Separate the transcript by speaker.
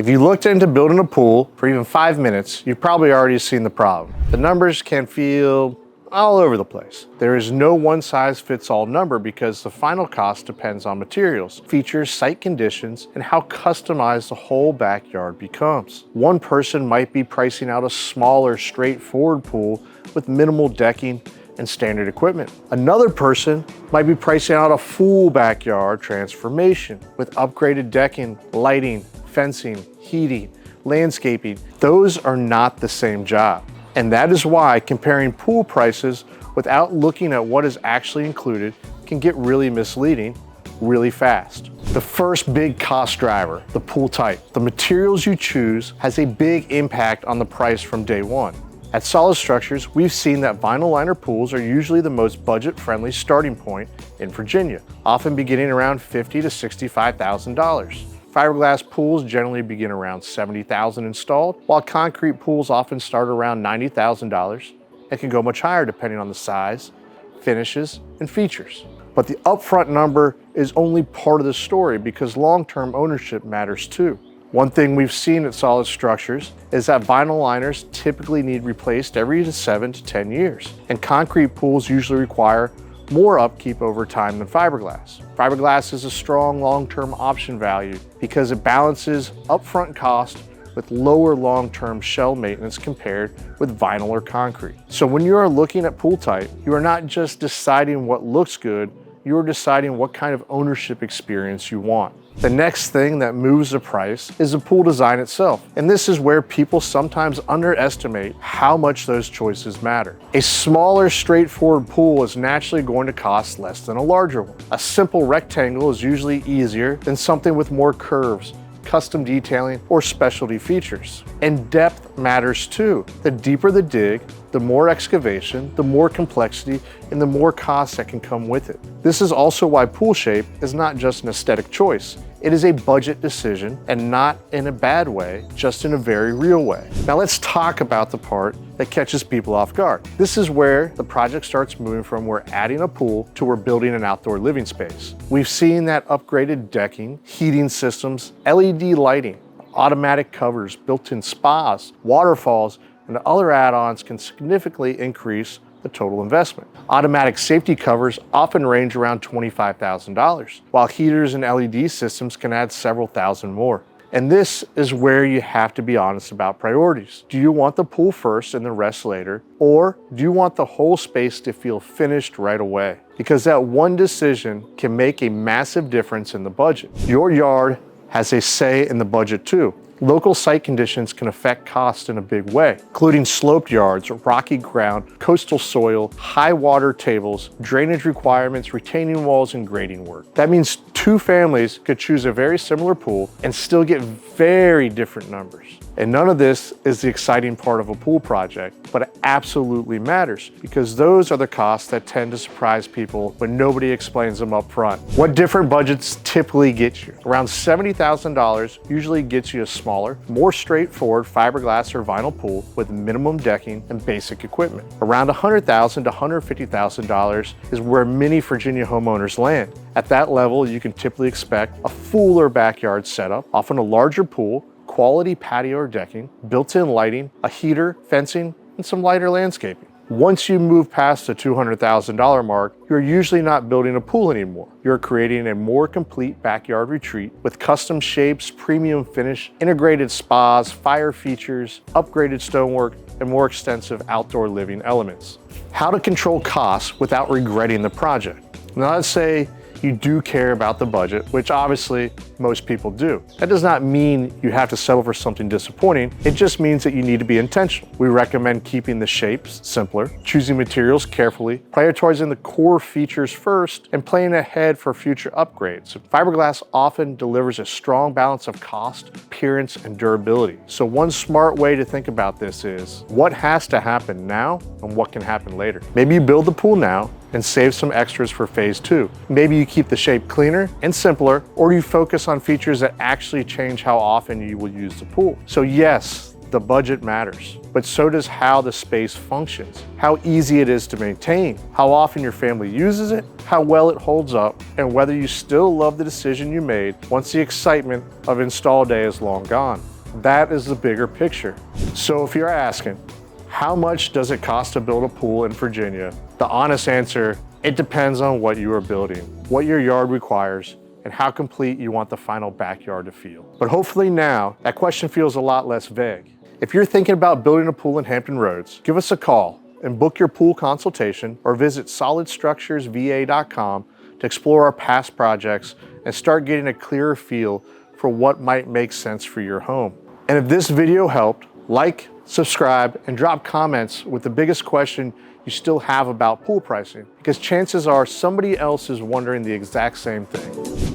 Speaker 1: If you looked into building a pool for even 5 minutes, you've probably already seen the problem. The numbers can feel all over the place. There is no one-size-fits-all number because the final cost depends on materials, features, site conditions, and how customized the whole backyard becomes. One person might be pricing out a smaller, straightforward pool with minimal decking and standard equipment. Another person might be pricing out a full backyard transformation with upgraded decking, lighting, fencing, heating, landscaping. Those are not the same job. And that is why comparing pool prices without looking at what is actually included can get really misleading really fast. The first big cost driver, the pool type. The materials you choose has a big impact on the price from day one. At Solid Structures, we've seen that vinyl liner pools are usually the most budget-friendly starting point in Virginia, often beginning around $50,000 to $65,000. Fiberglass pools generally begin around $70,000 installed, while concrete pools often start around $90,000 and can go much higher depending on the size, finishes, and features. But the upfront number is only part of the story because long-term ownership matters too. One thing we've seen at Solid Structures is that vinyl liners typically need replaced every 7 to 10 years, and concrete pools usually require more upkeep over time than fiberglass. Fiberglass is a strong long-term option value because it balances upfront cost with lower long-term shell maintenance compared with vinyl or concrete. So when you are looking at pool type, you are not just deciding what looks good, you are deciding what kind of ownership experience you want. The next thing that moves the price is the pool design itself. And this is where people sometimes underestimate how much those choices matter. A smaller, straightforward pool is naturally going to cost less than a larger one. A simple rectangle is usually easier than something with more curves, custom detailing, or specialty features. And depth matters too. The deeper the dig, the more excavation, the more complexity, and the more costs that can come with it. This is also why pool shape is not just an aesthetic choice. It is a budget decision, and not in a bad way, just in a very real way. Now let's talk about the part that catches people off guard. This is where the project starts moving from we're adding a pool to we're building an outdoor living space. We've seen that upgraded decking, heating systems, LED lighting, automatic covers, built-in spas, waterfalls, and other add-ons can significantly increase the total investment. Automatic safety covers often range around $25,000, while heaters and LED systems can add several thousand more. And this is where you have to be honest about priorities. Do you want the pool first and the rest later? Or do you want the whole space to feel finished right away? Because that one decision can make a massive difference in the budget. Your yard has a say in the budget too. Local site conditions can affect cost in a big way, including sloped yards, rocky ground, coastal soil, high water tables, drainage requirements, retaining walls, and grading work. That means two families could choose a very similar pool and still get very different numbers. And none of this is the exciting part of a pool project, but it absolutely matters because those are the costs that tend to surprise people when nobody explains them up front. What different budgets typically get you? Around $70,000 usually gets you a smaller, more straightforward fiberglass or vinyl pool with minimum decking and basic equipment. Around $100,000 to $150,000 is where many Virginia homeowners land. At that level, you can typically expect a fuller backyard setup, often a larger pool, quality patio or decking, built-in lighting, a heater, fencing, and some lighter landscaping. Once you move past the $200,000 mark, you're usually not building a pool anymore. You're creating a more complete backyard retreat with custom shapes, premium finish, integrated spas, fire features, upgraded stonework, and more extensive outdoor living elements. How to control costs without regretting the project. Now let's say you do care about the budget, which obviously most people do. That does not mean you have to settle for something disappointing. It just means that you need to be intentional. We recommend keeping the shapes simpler, choosing materials carefully, prioritizing the core features first, and planning ahead for future upgrades. Fiberglass often delivers a strong balance of cost, appearance, and durability. So one smart way to think about this is what has to happen now and what can happen later. Maybe you build the pool now and save some extras for phase 2. Maybe you keep the shape cleaner and simpler, or you focus on features that actually change how often you will use the pool. So yes, the budget matters, but so does how the space functions, how easy it is to maintain, how often your family uses it, how well it holds up, and whether you still love the decision you made once the excitement of install day is long gone. That is the bigger picture. So if you're asking, how much does it cost to build a pool in Virginia? The honest answer, it depends on what you are building, what your yard requires, and how complete you want the final backyard to feel. But hopefully now, that question feels a lot less vague. If you're thinking about building a pool in Hampton Roads, give us a call and book your pool consultation, or visit solidstructuresva.com to explore our past projects and start getting a clearer feel for what might make sense for your home. And if this video helped, like, subscribe, and drop comments with the biggest question you still have about pool pricing, because chances are somebody else is wondering the exact same thing.